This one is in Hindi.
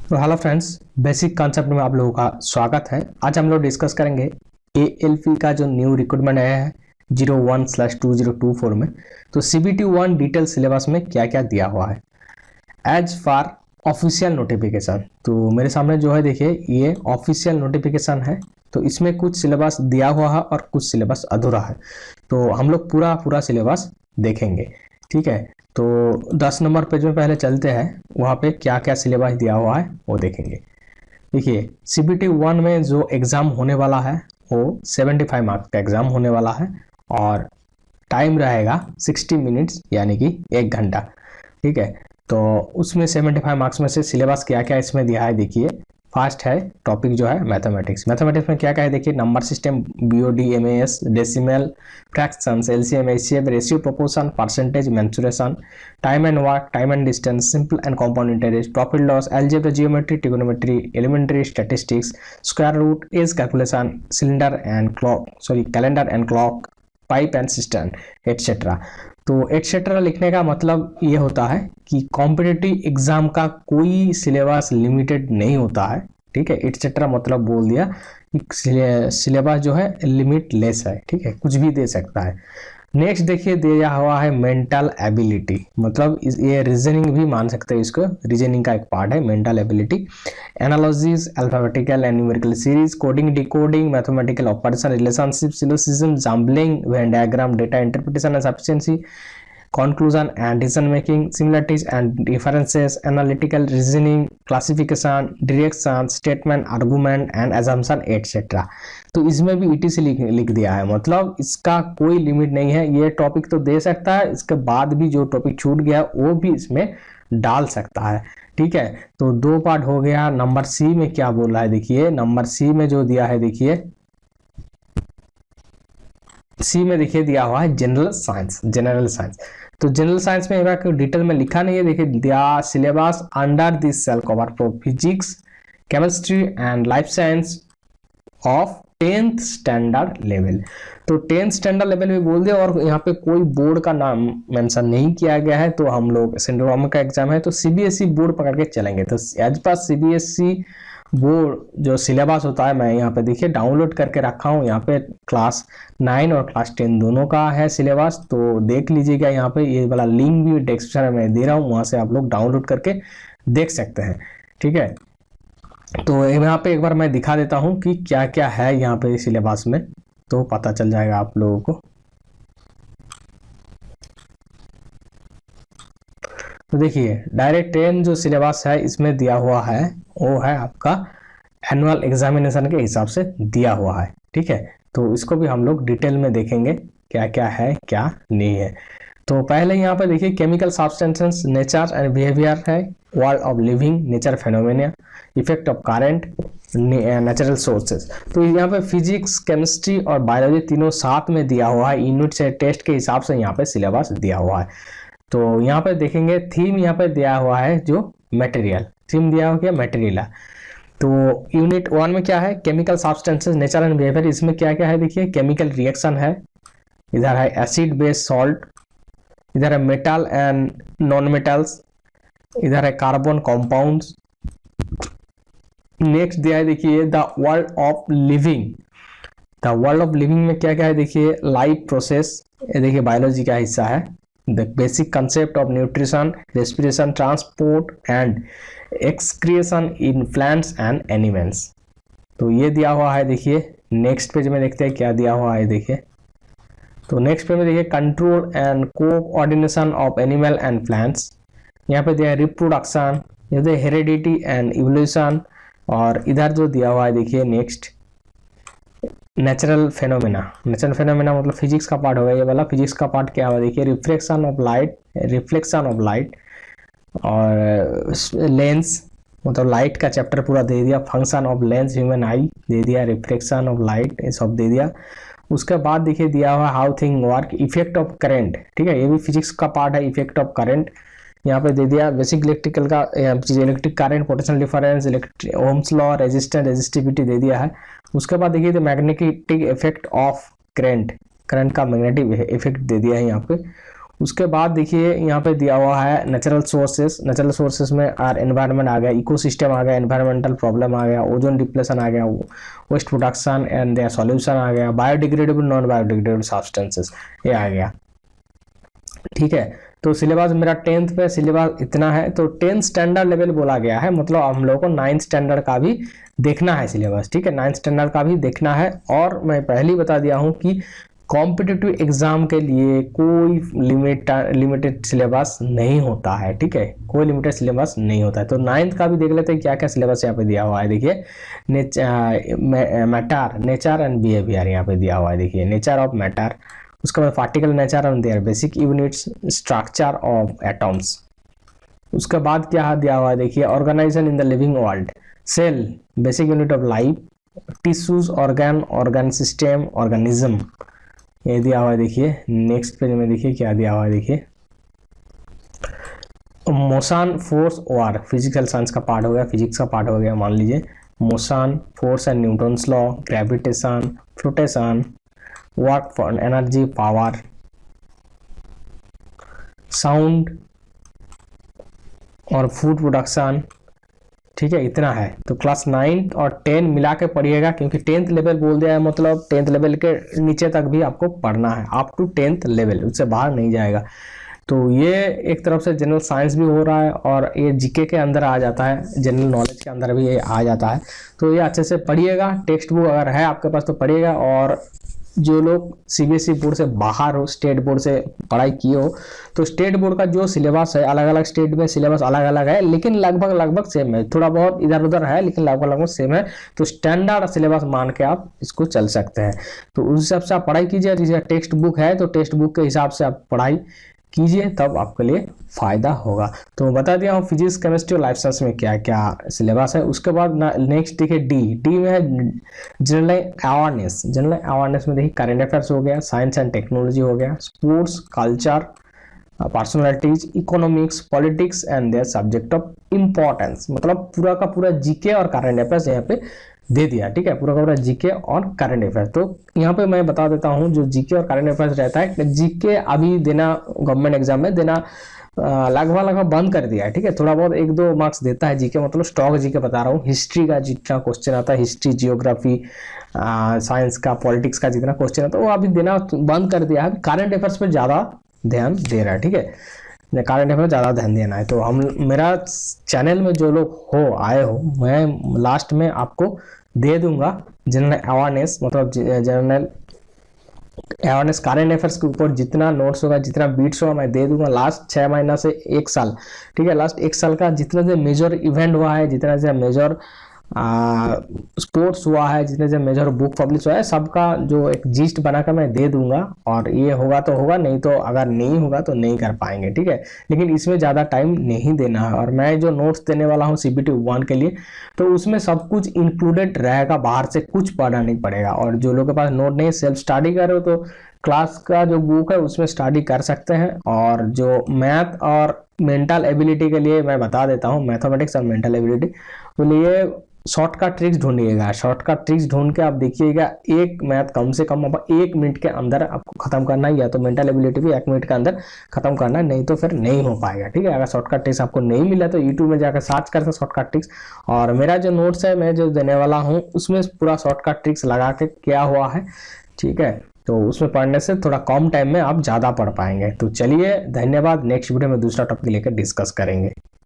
तो हेलो फ्रेंड्स, बेसिक कॉन्सेप्ट में आप लोगों का स्वागत है। आज हम लोग डिस्कस करेंगे एएलपी का जो न्यू रिक्रूटमेंट आया है 01/2024 में। तो CBT 1 डिटेल सिलेबस में क्या क्या दिया हुआ है एज फार ऑफिशियल नोटिफिकेशन। तो मेरे सामने जो है देखिए, ये ऑफिशियल नोटिफिकेशन है। तो इसमें कुछ सिलेबस दिया हुआ है और कुछ सिलेबस अधूरा है। तो हम लोग पूरा सिलेबस देखेंगे, ठीक है। तो 10 नंबर पेज में पहले चलते हैं, वहाँ पे क्या क्या सिलेबस दिया हुआ है वो देखेंगे। देखिए, CBT 1 में जो एग्ज़ाम होने वाला है वो 75 मार्क्स का एग्ज़ाम होने वाला है और टाइम रहेगा 60 मिनट्स यानी कि 1 घंटा, ठीक है। तो उसमें 75 मार्क्स में से सिलेबस क्या क्या इसमें दिया है देखिए। फर्स्ट है टॉपिक जो है मैथमेटिक्स। मैथमेटिक्स में क्या क्या है देखिए, number system, BOD, MAS, decimal, fractions, LCM, HCF, ratio, proportion, percentage, mensuration, time and work, time and distance, simple and compound interest, profit loss, algebra, geometry, trigonometry, elementary statistics, square root, age calculation, calendar and clock, pipe and system, etcetera. तो एटसेट्रा लिखने का मतलब ये होता है कि कॉम्पिटिटिव एग्जाम का कोई सिलेबस लिमिटेड नहीं होता है, ठीक है। एटसेट्रा मतलब बोल दिया कि सिलेबस जो है लिमिटलेस है, ठीक है, कुछ भी दे सकता है। नेक्स्ट देखिए, दिया हुआ है मेंटल एबिलिटी, मतलब ये रीजनिंग भी मान सकते हैं इसको, रीजनिंग का एक पार्ट है mental ability. Analogies, alphabetical and numerical series, coding, decoding, mathematical operation, relationship, syllogism, jumbling, Venn diagram, data interpretation and sufficiency, conclusion and decision making, similarities and differences, analytical reasoning, classification, direction, statement, argument and assumption etc। तो इसमें भी ETC लिख दिया है, मतलब इसका कोई लिमिट नहीं है। ये टॉपिक तो दे सकता है, इसके बाद भी जो टॉपिक छूट गया वो भी इसमें डाल सकता है, ठीक है। तो 2 पार्ट हो गया। नंबर सी में क्या बोल रहा है देखिए, नंबर सी में जो दिया है देखिए, सी में देखिए दिया हुआ है जनरल साइंस। तो जनरल साइंस में एक डिटेल में लिखा नहीं है, देखिए दिया syllabus under this shall cover for physics, chemistry and life science of 10th standard level. तो 10th स्टैंडर्ड लेवल में बोल दिया और यहाँ पे कोई बोर्ड का नाम मेंशन नहीं किया गया है। तो हम लोग सेंट्रल गवर्नमेंट का एग्जाम है तो CBSE बोर्ड पकड़ के चलेंगे। तो एज पर CBSE बोर्ड जो सिलेबस होता है, मैं यहाँ पे देखिए डाउनलोड करके रखा हूँ। यहाँ पे क्लास 9 और क्लास 10 दोनों का है सिलेबस, तो देख लीजिएगा। यहाँ पे ये वाला लिंक भी डिस्क्रिप्शन में दे रहा हूँ, वहाँ से आप लोग डाउनलोड करके देख सकते हैं, ठीक है। तो यहाँ पे एक बार मैं दिखा देता हूँ कि क्या क्या है यहाँ पे सिलेबस में, तो पता चल जाएगा आप लोगों को। तो देखिए, डायरेक्ट 10 जो सिलेबस है इसमें दिया हुआ है वो है आपका एनुअल एग्जामिनेशन के हिसाब से दिया हुआ है, ठीक है। तो इसको भी हम लोग डिटेल में देखेंगे क्या क्या है क्या नहीं है। तो पहले यहाँ पे देखिए, chemical substances, nature and behaviour है, world of living, nature phenomena, effect of current, natural sources. तो यहाँ पे फिजिक्स, केमिस्ट्री और बायोलॉजी तीनों साथ में दिया हुआ है। यूनिट से टेस्ट के हिसाब से यहाँ पे सिलेबस दिया हुआ है। तो यहाँ पे देखेंगे थीम यहाँ पे दिया हुआ है, जो मटेरियल थीम दिया हुआ, क्या मटेरियल है। तो यूनिट 1 में क्या है, chemical substances, nature and behaviour. इसमें क्या क्या है देखिए, केमिकल रिएक्शन है, इधर है एसिड बेस सॉल्ट, इधर है मेटल एंड नॉन मेटल्स, इधर है कार्बन कॉम्पाउंड्स। नेक्स्ट दिया है देखिए the world of living. The world of living में क्या क्या है देखिए, लाइफ प्रोसेस, ये देखिए बायोलॉजी का हिस्सा है। The basic concept of nutrition, respiration, transport and excretion in plants and animals. तो ये दिया हुआ है देखिए। नेक्स्ट पेज में देखते हैं क्या दिया हुआ है देखिए। तो नेक्स्ट पेज में देखिए control and coordination of animal and plants. यहाँ पे दिया है रिप्रोडक्शन, ये हेरिडिटी एंड इवोल्यूशन। और इधर जो दिया हुआ है देखिए next natural phenomena. Natural phenomena मतलब फिजिक्स का पार्ट होगा, ये वाला फिजिक्स का पार्ट क्या हुआ देखिए, रिफ्लेक्शन ऑफ लाइट और लेंस, मतलब लाइट का चैप्टर पूरा दे दिया। Function of lens, human eye दे दिया, रिफ्लेक्शन ऑफ लाइट ये सब दे दिया। उसके बाद देखिए दिया हुआ how thing work, effect of current, ठीक है, ये भी फिजिक्स का पार्ट है। इफेक्ट ऑफ करंट यहाँ पे दे दिया, बेसिक इलेक्ट्रिकल का electric current, potential difference, Ohm's law, resistance, resistivity दे दिया है। उसके बाद देखिए मैग्नेटिक इफेक्ट ऑफ करंट का मैग्नेटिक इफेक्ट दे दिया है यहाँ पे। उसके बाद देखिए यहाँ पे दिया हुआ है नेचुरल सोर्सेस। नेचुरल सोर्सेस में एनवायरनमेंट आ गया, इकोसिस्टम आ गया, एनवायरमेंटल प्रॉब्लम आ गया, ओजोन डिप्लेशन आ गया, waste production and their solution आ गया, बायोडिग्रेडेबल नॉन बायोडिग्रेडेबल सब्सटेंसेस ये आ गया। ठीक है, तो सिलेबस मेरा 10th पे सिलेबस इतना है। तो 10th स्टैंडर्ड लेवल बोला गया है, मतलब हम लोग को 9th स्टैंडर्ड का भी देखना है सिलेबस। ठीक है, 9th स्टैंडर्ड का भी देखना है। और मैं पहले ही बता दिया हूँ कि कॉम्पिटिटिव एग्जाम के लिए कोई लिमिटेड सिलेबस नहीं होता है। ठीक है, कोई लिमिटेड सिलेबस नहीं होता है। तो 9th का भी देख लेते हैं क्या क्या सिलेबस यहाँ पे दिया हुआ है। देखिए मैटर, नेचर एंड बिहेवियर यहाँ पे दिया हुआ है। देखिए नेचर ऑफ मैटर, उसके बाद particle nature and their basic units, structure of atoms. उसके बाद क्या दिया हुआ है, देखिए organisation in the living world, cell basic unit of life, tissues, organ, organ system, organism ये दिया हुआ है। देखिए नेक्स्ट पेज में देखिए क्या दिया हुआ है। देखिए मोशन, फोर्स, वार, फिजिकल साइंस का पार्ट हो गया, फिजिक्स का पार्ट हो गया। मान लीजिए motion, force and Newton's law, gravitation, flotation, work for energy, power, sound और फूड प्रोडक्शन। ठीक है, इतना है। तो क्लास 9 और 10 मिला के पढ़िएगा, क्योंकि 10th लेवल बोल दिया है, मतलब 10th लेवल के नीचे तक भी आपको पढ़ना है, अप टू 10th लेवल, उससे बाहर नहीं जाएगा। तो ये एक तरफ से जनरल साइंस भी हो रहा है और ये जीके के अंदर आ जाता है, जनरल नॉलेज के अंदर भी ये आ जाता है। तो ये अच्छे से पढ़िएगा, टेक्स्ट बुक अगर है आपके पास तो पढ़िएगा। और जो लोग सीबीएसई बोर्ड से बाहर हो, स्टेट बोर्ड से पढ़ाई किए हो, तो स्टेट बोर्ड का जो सिलेबस है, अलग अलग स्टेट में सिलेबस अलग अलग है, लेकिन लगभग सेम है, थोड़ा बहुत इधर उधर है लेकिन लगभग सेम है। तो स्टैंडर्ड सिलेबस मान के आप इसको चल सकते हैं। तो उस हिसाब से आप पढ़ाई कीजिए। जैसे टेक्स्ट बुक है तो टेक्स्ट बुक के हिसाब से आप पढ़ाई कीजिए, तब आपके लिए फायदा होगा। तो मैं बता दिया हूँ फिजिक्स, केमिस्ट्री और लाइफ साइंस में क्या क्या सिलेबस है। उसके बाद नेक्स्ट देखिए डी में है जनरल अवेयरनेस। जनरल अवेयरनेस में देखिए करंट अफेयर्स हो गया, साइंस एंड टेक्नोलॉजी हो गया, sports, culture, personalities, economics, politics and their subject of importance. मतलब पूरा का पूरा जीके और करंट अफेयर्स यहाँ पे दे दिया। ठीक है, पूरा का पूरा जीके और करंट अफेयर्स। तो यहाँ पे मैं बता देता हूँ, जो जीके और करंट अफेयर्स रहता है, जीके अभी देना गवर्नमेंट एग्जाम में देना लगभग बंद कर दिया है। ठीक है, थोड़ा बहुत 1-2 मार्क्स देता है जीके, मतलब स्टॉक जीके बता रहा हूँ। हिस्ट्री का जितना क्वेश्चन आता है, हिस्ट्री, जियोग्राफी, साइंस का, पॉलिटिक्स का जितना क्वेश्चन आता है वो अभी देना बंद कर दिया है। करंट अफेयर्स पर ज़्यादा ध्यान दे रहा है। ठीक है, करंट अफेयर ज़्यादा ध्यान देना है। तो हम मेरा चैनल में जो लोग हो आए हो, मैं लास्ट में आपको दे दूंगा जनरल अवेयरनेस, मतलब जनरल अवेयरनेस करंट अफेयर्स के ऊपर जितना नोट्स होगा, जितना बीट्स होगा, मैं दे दूंगा लास्ट 6 महीना से 1 साल। ठीक है, लास्ट 1 साल का जितना से मेजर इवेंट हुआ है, जितना से मेजर स्पोर्ट्स हुआ है, जितने से मेजर बुक पब्लिश हुआ है, सबका जो एक जिस्ट बनाकर मैं दे दूंगा। और ये होगा तो होगा, नहीं तो अगर नहीं होगा तो नहीं कर पाएंगे। ठीक है, लेकिन इसमें ज़्यादा टाइम नहीं देना है। और मैं जो नोट्स देने वाला हूँ CBT 1 के लिए, तो उसमें सब कुछ इंक्लूडेड रहेगा, बाहर से कुछ पढ़ना नहीं पड़ेगा। और जो लोगों के पास नोट नहीं, सेल्फ स्टडी कर रहे हो, तो क्लास का जो बुक है उसमें स्टडी कर सकते हैं। और जो मैथ और मेंटल एबिलिटी के लिए मैं बता देता हूँ, मैथमेटिक्स और मेंटल एबिलिटी के लिए शॉर्टकट ट्रिक्स ढूंढिएगा। शॉर्टकट ट्रिक्स ढूंढ के आप देखिएगा, एक मैथ कम से कम 1 मिनट के अंदर आपको खत्म करना है, या तो मेंटल एबिलिटी भी 1 मिनट के अंदर खत्म करना है, नहीं तो फिर नहीं हो पाएगा। ठीक है, अगर शॉर्टकट ट्रिक्स आपको नहीं मिला तो यूट्यूब में जाकर सर्च करते शॉर्टकट ट्रिक्स। और मेरा जो नोट्स है मैं जो देने वाला हूँ उसमें पूरा शॉर्टकट ट्रिक्स लगा के किया हुआ है। ठीक है, तो उसमें पढ़ने से थोड़ा कम टाइम में आप ज़्यादा पढ़ पाएंगे। तो चलिए, धन्यवाद। नेक्स्ट वीडियो में दूसरा टॉपिक लेकर डिस्कस करेंगे।